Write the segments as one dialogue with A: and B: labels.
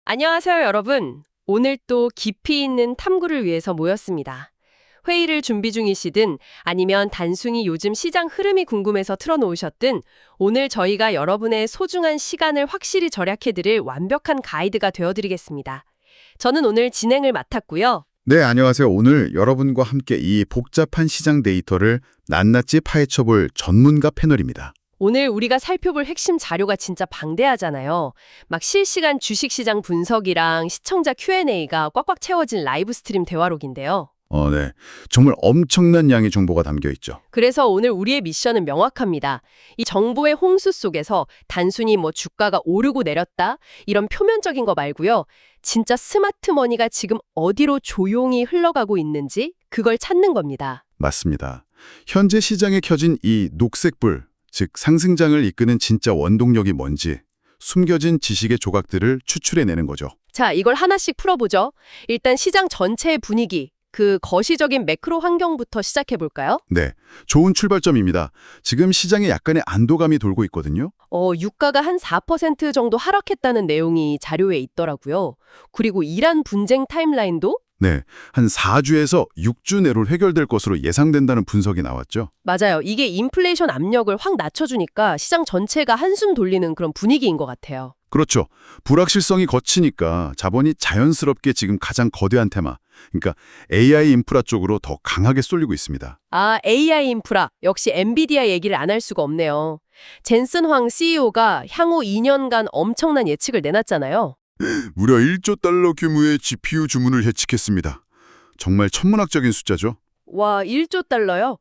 A: 안녕하세요, 여러분. 오늘 또 깊이 있는 탐구를 위해서 모였습니다. 회의를 준비 중이시든 아니면 단순히 요즘 시장 흐름이 궁금해서 틀어놓으셨든 오늘 저희가 여러분의 소중한 시간을 확실히 절약해드릴 완벽한 가이드가 되어드리겠습니다. 저는 오늘 진행을 맡았고요.
B: 네, 안녕하세요. 오늘 여러분과 함께 이 복잡한 시장 데이터를 낱낱이 파헤쳐볼 전문가 패널입니다.
A: 오늘 우리가 살펴볼 핵심 자료가 진짜 방대하잖아요. 막 실시간 주식시장 분석이랑 시청자 Q&A가 꽉꽉 채워진 라이브 스트림 대화록인데요.
B: 네. 정말 엄청난 양의 정보가 담겨 있죠.
A: 그래서 오늘 우리의 미션은 명확합니다. 이 정보의 홍수 속에서 단순히 주가가 오르고 내렸다 이런 표면적인 거 말고요. 진짜 스마트 머니가 지금 어디로 조용히 흘러가고 있는지 그걸 찾는 겁니다.
B: 맞습니다. 현재 시장에 켜진 이 녹색불, 즉 상승장을 이끄는 진짜 원동력이 뭔지 숨겨진 지식의 조각들을 추출해내는 거죠.
A: 자, 이걸 하나씩 풀어보죠. 일단 시장 전체의 분위기, 그 거시적인 매크로 환경부터 시작해볼까요?
B: 네, 좋은 출발점입니다. 지금 시장에 약간의 안도감이 돌고 있거든요.
A: 유가가 한 4% 정도 하락했다는 내용이 자료에 있더라고요. 그리고 이란 분쟁 타임라인도
B: 네, 한 4주에서 6주 내로 해결될 것으로 예상된다는 분석이 나왔죠.
A: 맞아요. 이게 인플레이션 압력을 확 낮춰주니까 시장 전체가 한숨 돌리는 그런 분위기인 것 같아요.
B: 그렇죠. 불확실성이 거치니까 자본이 자연스럽게 지금 가장 거대한 테마, 그러니까 AI 인프라 쪽으로 더 강하게 쏠리고 있습니다.
A: 아, AI 인프라. 역시 엔비디아 얘기를 안 할 수가 없네요. 젠슨 황 CEO가 향후 2년간 엄청난 예측을 내놨잖아요.
B: 무려 1조 달러 규모의 GPU 주문을 예측했습니다. 정말 천문학적인 숫자죠.
A: 와, 1조 달러요?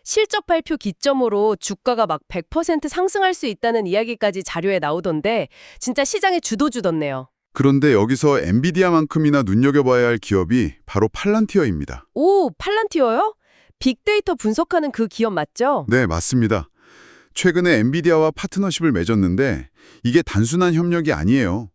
A: 실적 발표 기점으로 주가가 막 100% 상승할 수 있다는 이야기까지 자료에 나오던데 진짜 시장에 주도주던네요.
B: 그런데 여기서 엔비디아만큼이나 눈여겨봐야 할 기업이 바로 팔란티어입니다.
A: 오, 팔란티어요? 빅데이터 분석하는 그 기업 맞죠?
B: 네, 맞습니다. 최근에 엔비디아와 파트너십을 맺었는데 이게 단순한 협력이 아니에요.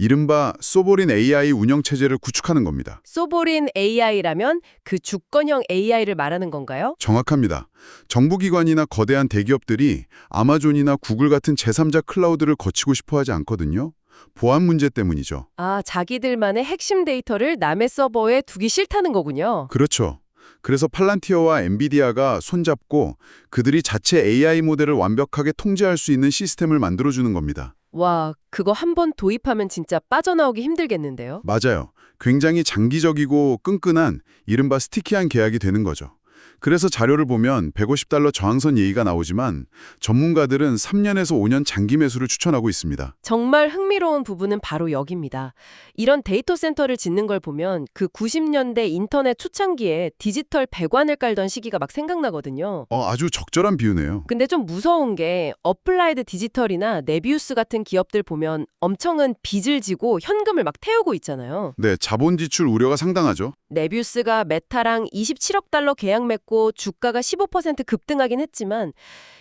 B: 이른바 소보린 AI 운영체제를 구축하는 겁니다.
A: 소보린 AI라면 그 주권형 AI를 말하는 건가요?
B: 정확합니다. 정부기관이나 거대한 대기업들이 아마존이나 구글 같은 제3자 클라우드를 거치고 싶어 하지 않거든요. 보안 문제 때문이죠.
A: 아, 자기들만의 핵심 데이터를 남의 서버에 두기 싫다는 거군요.
B: 그렇죠. 그래서 팔란티어와 엔비디아가 손잡고 그들이 자체 AI 모델을 완벽하게 통제할 수 있는 시스템을 만들어주는 겁니다.
A: 와, 그거 한 번 도입하면 진짜 빠져나오기 힘들겠는데요?
B: 맞아요. 굉장히 장기적이고 끈끈한 이른바 스티키한 계약이 되는 거죠. 그래서 자료를 보면 150달러 저항선 얘기가 나오지만 전문가들은 3년에서 5년 장기 매수를 추천하고 있습니다.
A: 정말 흥미로운 부분은 바로 여기입니다. 이런 데이터 센터를 짓는 걸 보면 그 90년대 인터넷 초창기에 디지털 배관을 깔던 시기가 막 생각나거든요.
B: 아주 적절한 비유네요.
A: 근데 좀 무서운 게 어플라이드 디지털이나 네비우스 같은 기업들 보면 엄청난 빚을 지고 현금을 막 태우고 있잖아요.
B: 네, 자본 지출 우려가 상당하죠.
A: 네비우스가 메타랑 27억 달러 계약 맺고 주가가 15% 급등하긴 했지만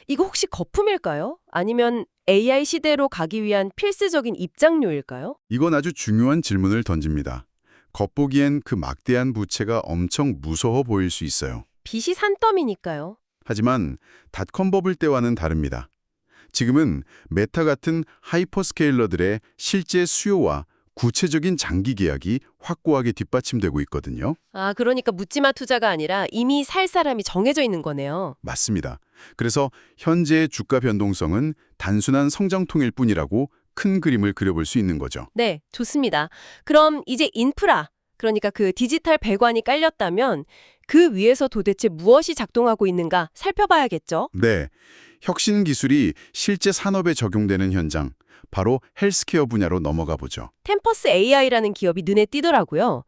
A: 이거 혹시 거품일까요? 아니면 AI 시대로 가기 위한 필수적인 입장료일까요?
B: 이건 아주 중요한 질문을 던집니다. 겉보기엔 그 막대한 부채가 엄청 무서워 보일 수 있어요.
A: 빚이 산더미니까요.
B: 하지만 닷컴 버블 때와는 다릅니다. 지금은 메타 같은 하이퍼스케일러들의 실제 수요와 구체적인 장기 계약이 확고하게 뒷받침되고 있거든요.
A: 아, 그러니까 묻지마 투자가 아니라 이미 살 사람이 정해져 있는 거네요.
B: 맞습니다. 그래서 현재의 주가 변동성은 단순한 성장통일 뿐이라고 큰 그림을 그려볼 수 있는 거죠.
A: 네, 좋습니다. 그럼 이제 인프라, 그러니까 그 디지털 배관이 깔렸다면 그 위에서 도대체 무엇이 작동하고 있는가 살펴봐야겠죠?
B: 네, 혁신 기술이 실제 산업에 적용되는 현장, 바로 헬스케어 분야로 넘어가 보죠.
A: 템퍼스 AI라는 기업이 눈에 띄더라고요.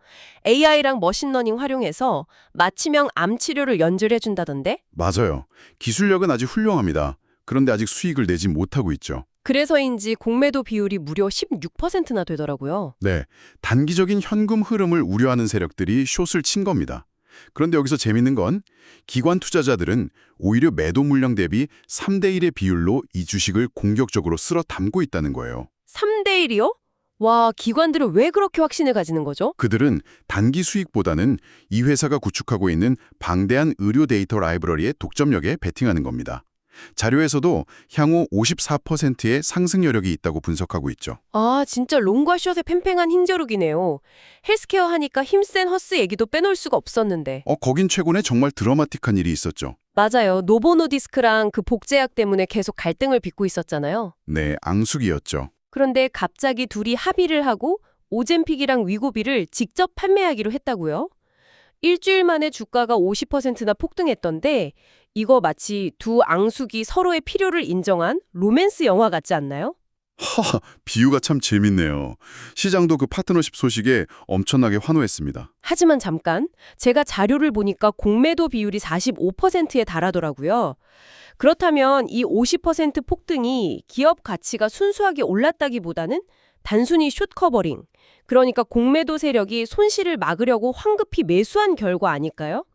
A: AI랑 머신러닝 활용해서 맞춤형 암 치료를 연출해준다던데?
B: 맞아요. 기술력은 아직 훌륭합니다. 그런데 아직 수익을 내지 못하고 있죠.
A: 그래서인지 공매도 비율이 무려 16%나 되더라고요.
B: 네, 단기적인 현금 흐름을 우려하는 세력들이 숏을 친 겁니다. 그런데 여기서 재밌는 건 기관 투자자들은 오히려 매도 물량 대비 3대 1의 비율로 이 주식을 공격적으로 쓸어 담고 있다는 거예요.
A: 3대 1이요? 와, 기관들은 왜 그렇게 확신을 가지는 거죠?
B: 그들은 단기 수익보다는 이 회사가 구축하고 있는 방대한 의료 데이터 라이브러리의 독점력에 베팅하는 겁니다. 자료에서도 향후 54%의 상승 여력이 있다고 분석하고 있죠.
A: 아, 진짜 롱과 숏의 팽팽한 흰자룩이네요. 헬스케어 하니까 힘센 허스 얘기도 빼놓을 수가 없었는데.
B: 거긴 최근에 정말 드라마틱한 일이 있었죠.
A: 맞아요. 노보노디스크랑 그 복제약 때문에 계속 갈등을 빚고 있었잖아요.
B: 네, 앙숙이었죠.
A: 그런데 갑자기 둘이 합의를 하고 오젬픽이랑 위고비를 직접 판매하기로 했다고요? 일주일 만에 주가가 50%나 폭등했던데 이거 마치 두 앙숙이 서로의 필요를 인정한 로맨스 영화 같지 않나요?
B: 하하, 비유가 참 재밌네요. 시장도 그 파트너십 소식에 엄청나게 환호했습니다.
A: 하지만 잠깐, 제가 자료를 보니까 공매도 비율이 45%에 달하더라고요. 그렇다면 이 50% 폭등이 기업 가치가 순수하게 올랐다기보다는 단순히 숏 커버링, 그러니까 공매도 세력이 손실을 막으려고 황급히 매수한 결과 아닐까요?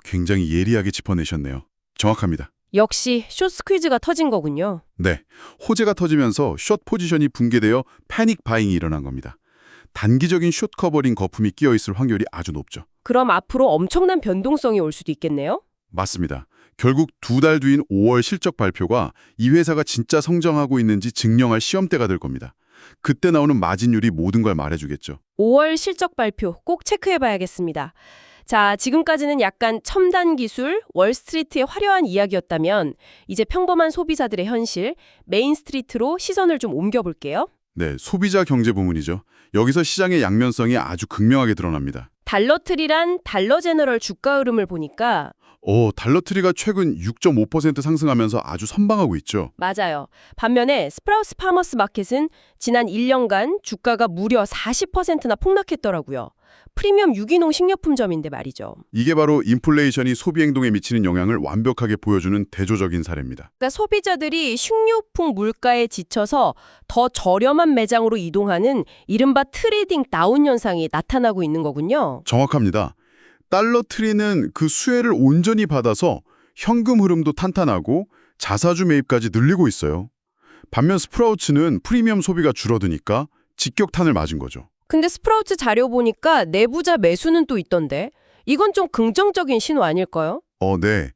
B: 굉장히 예리하게 짚어내셨네요. 정확합니다.
A: 역시 숏 스퀴즈가 터진 거군요.
B: 네, 호재가 터지면서 숏 포지션이 붕괴되어 패닉 바잉이 일어난 겁니다. 단기적인 숏 커버링 거품이 끼어있을 확률이 아주 높죠.
A: 그럼 앞으로 엄청난 변동성이 올 수도 있겠네요?
B: 맞습니다. 결국 2달 뒤인 5월 실적 발표가 이 회사가 진짜 성장하고 있는지 증명할 시험대가 될 겁니다. 그때 나오는 마진율이 모든 걸 말해주겠죠.
A: 5월 실적 발표 꼭 체크해봐야겠습니다. 자, 지금까지는 약간 첨단 기술, 월스트리트의 화려한 이야기였다면 이제 평범한 소비자들의 현실, 메인스트리트로 시선을 좀 옮겨볼게요.
B: 네, 소비자 경제 부문이죠. 여기서 시장의 양면성이 아주 극명하게 드러납니다.
A: 달러트리란 달러제너럴 주가 흐름을 보니까
B: 달러트리가 최근 6.5% 상승하면서 아주 선방하고 있죠.
A: 맞아요. 반면에 스프라우스 파머스 마켓은 지난 1년간 주가가 무려 40%나 폭락했더라고요. 프리미엄 유기농 식료품점인데 말이죠.
B: 이게 바로 인플레이션이 소비 행동에 미치는 영향을 완벽하게 보여주는 대조적인 사례입니다.
A: 그러니까 소비자들이 식료품 물가에 지쳐서 더 저렴한 매장으로 이동하는 이른바 트레이딩 다운 현상이 나타나고 있는 거군요.
B: 정확합니다. 달러트리는 그 수혜를 온전히 받아서 현금 흐름도 탄탄하고 자사주 매입까지 늘리고 있어요. 반면 스프라우츠는 프리미엄 소비가 줄어드니까 직격탄을 맞은 거죠.
A: 근데 스프라우트 자료 보니까 내부자 매수는 또 있던데 이건 좀 긍정적인 신호 아닐까요?
B: 네.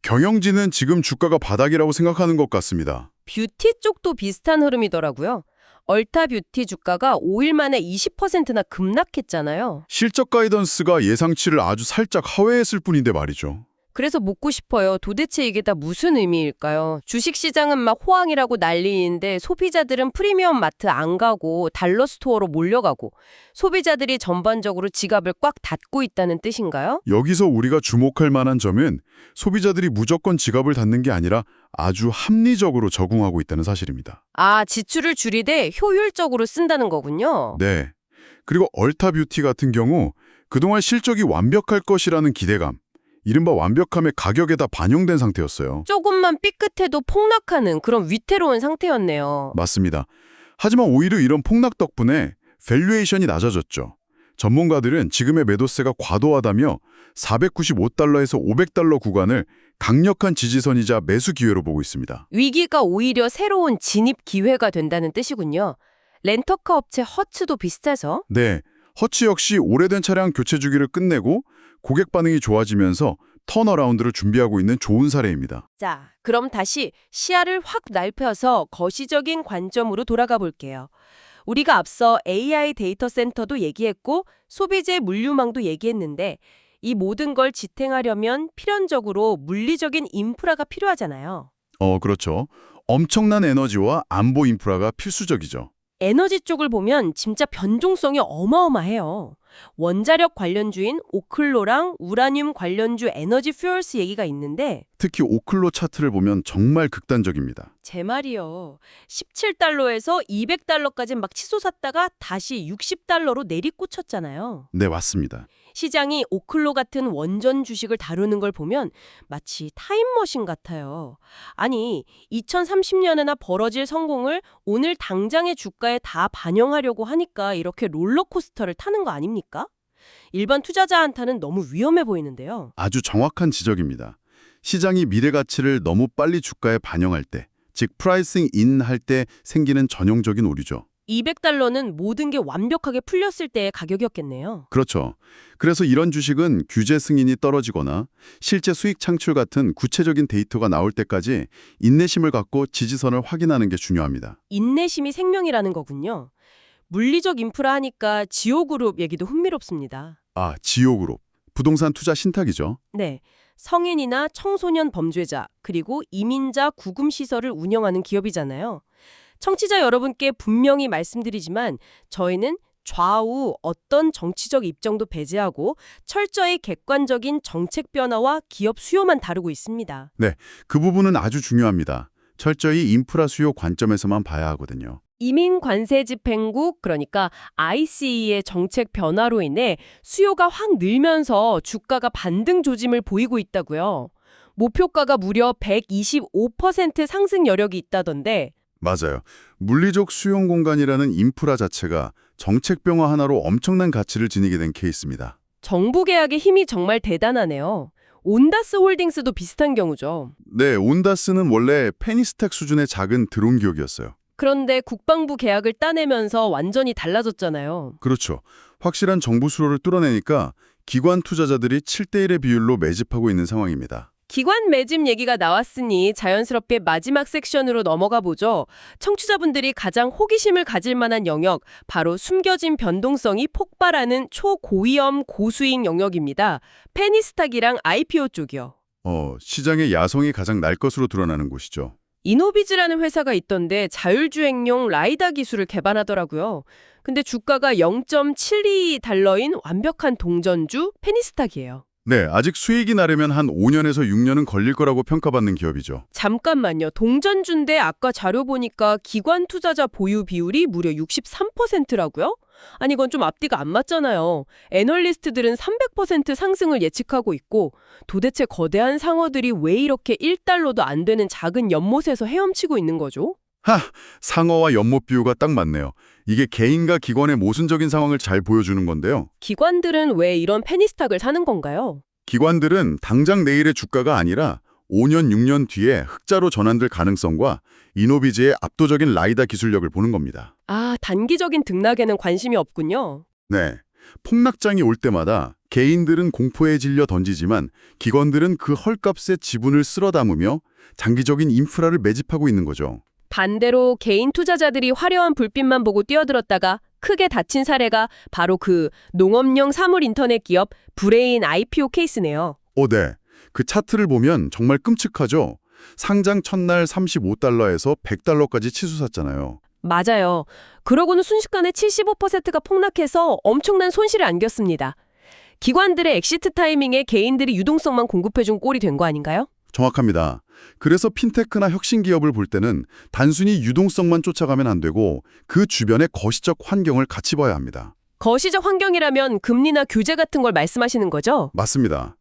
B: 경영진은 지금 주가가 바닥이라고 생각하는 것 같습니다.
A: 뷰티 쪽도 비슷한 흐름이더라고요. 얼타 뷰티 주가가 5일 만에 20%나 급락했잖아요.
B: 실적 가이던스가 예상치를 아주 살짝 하회했을 뿐인데 말이죠.
A: 그래서 묻고 싶어요. 도대체 이게 다 무슨 의미일까요? 주식시장은 막 호황이라고 난리인데 소비자들은 프리미엄 마트 안 가고 달러 스토어로 몰려가고 소비자들이 전반적으로 지갑을 꽉 닫고 있다는 뜻인가요?
B: 여기서 우리가 주목할 만한 점은 소비자들이 무조건 지갑을 닫는 게 아니라 아주 합리적으로 적응하고 있다는 사실입니다.
A: 아, 지출을 줄이되 효율적으로 쓴다는 거군요.
B: 네. 그리고 얼타 뷰티 같은 경우 그동안 실적이 완벽할 것이라는 기대감, 이른바 완벽함의 가격에다 반영된 상태였어요.
A: 조금만 삐끗해도 폭락하는 그런 위태로운 상태였네요.
B: 맞습니다. 하지만 오히려 이런 폭락 덕분에 밸류에이션이 낮아졌죠. 전문가들은 지금의 매도세가 과도하다며 495달러에서 500달러 구간을 강력한 지지선이자 매수 기회로 보고 있습니다.
A: 위기가 오히려 새로운 진입 기회가 된다는 뜻이군요. 렌터카 업체 허츠도 비슷해서
B: 네, 허츠 역시 오래된 차량 교체 주기를 끝내고 고객 반응이 좋아지면서 턴어라운드를 준비하고 있는 좋은 사례입니다.
A: 자, 그럼 다시 시야를 확 넓혀서 거시적인 관점으로 돌아가 볼게요. 우리가 앞서 AI 데이터 센터도 얘기했고 소비재 물류망도 얘기했는데 이 모든 걸 지탱하려면 필연적으로 물리적인 인프라가 필요하잖아요.
B: 그렇죠. 엄청난 에너지와 안보 인프라가 필수적이죠.
A: 에너지 쪽을 보면 진짜 변종성이 어마어마해요. 원자력 관련주인 오클로랑 우라늄 관련주 에너지 퓨얼스 얘기가 있는데
B: 특히 오클로 차트를 보면 정말 극단적입니다.
A: 제 말이요. 17달러에서 200달러까지 막 치솟았다가 다시 60달러로 내리꽂혔잖아요.
B: 네, 맞습니다.
A: 시장이 오클로 같은 원전 주식을 다루는 걸 보면 마치 타임머신 같아요. 아니, 2030년에나 벌어질 성공을 오늘 당장의 주가에 다 반영하려고 하니까 이렇게 롤러코스터를 타는 거 아닙니까? 일반 투자자한테는 너무 위험해 보이는데요.
B: 아주 정확한 지적입니다. 시장이 미래 가치를 너무 빨리 주가에 반영할 때, 즉 프라이싱 인 할 때 생기는 전형적인 오류죠.
A: $200는 모든 게 완벽하게 풀렸을 때의 가격이었겠네요.
B: 그렇죠. 그래서 이런 주식은 규제 승인이 떨어지거나 실제 수익 창출 같은 구체적인 데이터가 나올 때까지 인내심을 갖고 지지선을 확인하는 게 중요합니다.
A: 인내심이 생명이라는 거군요. 물리적 인프라 하니까 지오그룹 얘기도 흥미롭습니다.
B: 아, 지오그룹. 부동산 투자 신탁이죠.
A: 네. 성인이나 청소년 범죄자, 그리고 이민자 구금 시설을 운영하는 기업이잖아요. 청취자 여러분께 분명히 말씀드리지만 저희는 좌우 어떤 정치적 입장도 배제하고 철저히 객관적인 정책 변화와 기업 수요만 다루고 있습니다.
B: 그 부분은 아주 중요합니다. 철저히 인프라 수요 관점에서만 봐야 하거든요.
A: 이민 관세 집행국, 그러니까 ICE의 정책 변화로 인해 수요가 확 늘면서 주가가 반등 조짐을 보이고 있다고요. 목표가가 무려 125% 상승 여력이 있다던데
B: 맞아요. 물리적 수용 공간이라는 인프라 자체가 정책 변화 하나로 엄청난 가치를 지니게 된 케이스입니다.
A: 정부 계약의 힘이 정말 대단하네요. 온다스 홀딩스도 비슷한 경우죠.
B: 네, 온다스는 원래 페니스택 수준의 작은 드론 기업이었어요.
A: 그런데 국방부 계약을 따내면서 완전히 달라졌잖아요.
B: 그렇죠. 확실한 정부 수로를 뚫어내니까 기관 투자자들이 7대1의 비율로 매집하고 있는 상황입니다.
A: 기관 매집 얘기가 나왔으니 자연스럽게 마지막 섹션으로 넘어가 보죠. 청취자분들이 가장 호기심을 가질 만한 영역, 바로 숨겨진 변동성이 폭발하는 초고위험 고수익 영역입니다. 페니스탁이랑 IPO 쪽이요.
B: 시장의 야성이 가장 날 것으로 드러나는 곳이죠.
A: 이노비즈라는 회사가 있던데 자율주행용 라이다 기술을 개발하더라고요. 근데 주가가 0.72달러인 완벽한 동전주 페니스탁이에요.
B: 네, 아직 수익이 나려면 한 5년에서 6년은 걸릴 거라고 평가받는 기업이죠.
A: 잠깐만요. 동전주인데 아까 자료 보니까 기관 투자자 보유 비율이 무려 63%라고요? 아니 이건 좀 앞뒤가 안 맞잖아요. 애널리스트들은 300% 상승을 예측하고 있고 도대체 거대한 상어들이 왜 이렇게 1달러도 안 되는 작은 연못에서 헤엄치고 있는 거죠?
B: 상어와 연못 비유가 딱 맞네요. 이게 개인과 기관의 모순적인 상황을 잘 보여주는 건데요.
A: 기관들은 왜 이런 페니스탁을 사는 건가요?
B: 기관들은 당장 내일의 주가가 아니라 5년, 6년 뒤에 흑자로 전환될 가능성과 이노비즈의 압도적인 라이다 기술력을 보는 겁니다.
A: 아, 단기적인 등락에는 관심이 없군요.
B: 네, 폭락장이 올 때마다 개인들은 공포에 질려 던지지만 기관들은 그 헐값에 지분을 쓸어 담으며 장기적인 인프라를 매집하고 있는 거죠.
A: 반대로 개인 투자자들이 화려한 불빛만 보고 뛰어들었다가 크게 다친 사례가 바로 그 농업용 사물 인터넷 기업 브레인 IPO 케이스네요.
B: 네. 그 차트를 보면 정말 끔찍하죠. 상장 첫날 35달러에서 100달러까지 치솟았잖아요.
A: 맞아요. 그러고는 순식간에 75%가 폭락해서 엄청난 손실을 안겼습니다. 기관들의 엑시트 타이밍에 개인들이 유동성만 공급해준 꼴이 된 거 아닌가요?
B: 정확합니다. 그래서 핀테크나 혁신 기업을 볼 때는 단순히 유동성만 쫓아가면 안 되고 그 주변의 거시적 환경을 같이 봐야 합니다.
A: 거시적 환경이라면 금리나 규제 같은 걸 말씀하시는 거죠?
B: 맞습니다.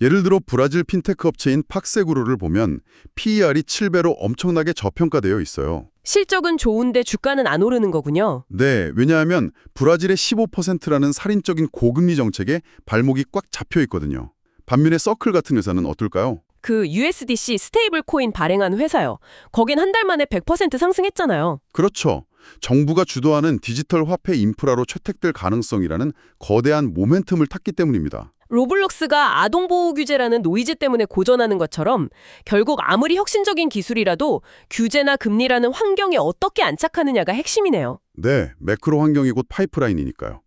B: 예를 들어 브라질 핀테크 업체인 팍세구르를 보면 PER이 7배로 엄청나게 저평가되어 있어요.
A: 실적은 좋은데 주가는 안 오르는 거군요.
B: 네, 왜냐하면 브라질의 15%라는 살인적인 고금리 정책에 발목이 꽉 잡혀 있거든요. 반면에 서클 같은 회사는 어떨까요?
A: 그 USDC 스테이블 코인 발행한 회사요. 거긴 한 달 만에 100% 상승했잖아요.
B: 그렇죠. 정부가 주도하는 디지털 화폐 인프라로 채택될 가능성이라는 거대한 모멘텀을 탔기 때문입니다.
A: 로블록스가 아동보호 규제라는 노이즈 때문에 고전하는 것처럼 결국 아무리 혁신적인 기술이라도 규제나 금리라는 환경에 어떻게 안착하느냐가 핵심이네요.
B: 네, 매크로 환경이 곧 파이프라인이니까요.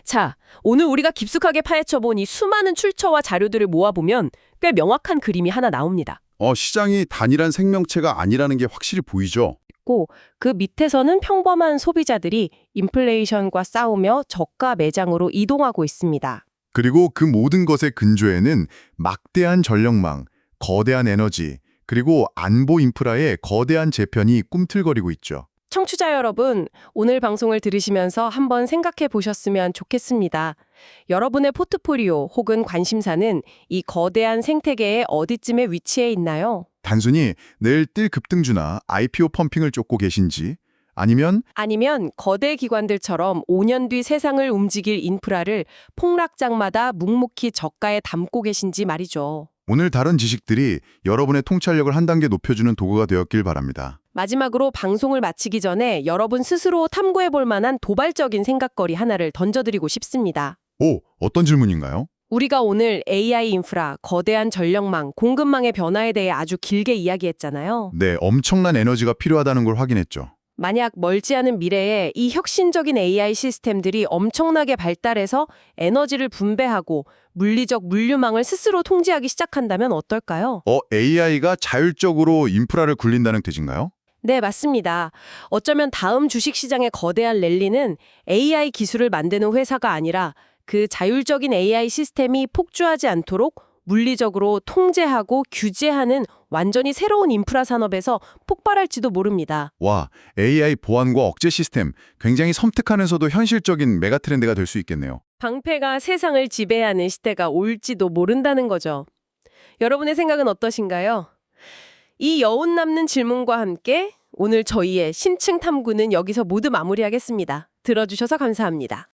A: 자, 오늘 우리가 깊숙하게 파헤쳐본 이 수많은 출처와 자료들을 모아보면 꽤 명확한 그림이 하나 나옵니다.
B: 시장이 단일한 생명체가 아니라는 게 확실히 보이죠?
A: 그 밑에서는 평범한 소비자들이 인플레이션과 싸우며 저가 매장으로 이동하고 있습니다.
C: 그리고 그 모든 것의 근저에는 막대한 전력망, 거대한 에너지, 그리고 안보 인프라의 거대한 재편이 꿈틀거리고 있죠.
A: 청취자 여러분, 오늘 방송을 들으시면서 한번 생각해 보셨으면 좋겠습니다. 여러분의 포트폴리오 혹은 관심사는 이 거대한 생태계의 어디쯤에 위치해 있나요?
C: 단순히 내일 뜰 급등주나 IPO 펌핑을 쫓고 계신지, 아니면
A: 거대 기관들처럼 5년 뒤 세상을 움직일 인프라를 폭락장마다 묵묵히 저가에 담고 계신지 말이죠.
C: 오늘 다룬 지식들이 여러분의 통찰력을 한 단계 높여주는 도구가 되었길 바랍니다.
A: 마지막으로 방송을 마치기 전에 여러분 스스로 탐구해 볼 만한 도발적인 생각거리 하나를 던져드리고 싶습니다.
C: 오, 어떤 질문인가요?
A: 우리가 오늘 AI 인프라, 거대한 전력망, 공급망의 변화에 대해 아주 길게 이야기했잖아요.
C: 네, 엄청난 에너지가 필요하다는 걸 확인했죠.
A: 만약 멀지 않은 미래에 이 혁신적인 AI 시스템들이 엄청나게 발달해서 에너지를 분배하고 물리적 물류망을 스스로 통제하기 시작한다면 어떨까요?
C: AI가 자율적으로 인프라를 굴린다는 뜻인가요?
A: 네, 맞습니다. 어쩌면 다음 주식시장의 거대한 랠리는 AI 기술을 만드는 회사가 아니라 그 자율적인 AI 시스템이 폭주하지 않도록 물리적으로 통제하고 규제하는 완전히 새로운 인프라 산업에서 폭발할지도 모릅니다.
C: 와, AI 보안과 억제 시스템, 굉장히 섬뜩하면서도 현실적인 메가 트렌드가 될 수 있겠네요.
A: 방패가 세상을 지배하는 시대가 올지도 모른다는 거죠. 여러분의 생각은 어떠신가요? 이 여운 남는 질문과 함께 오늘 저희의 심층 탐구는 여기서 모두 마무리하겠습니다. 들어주셔서 감사합니다.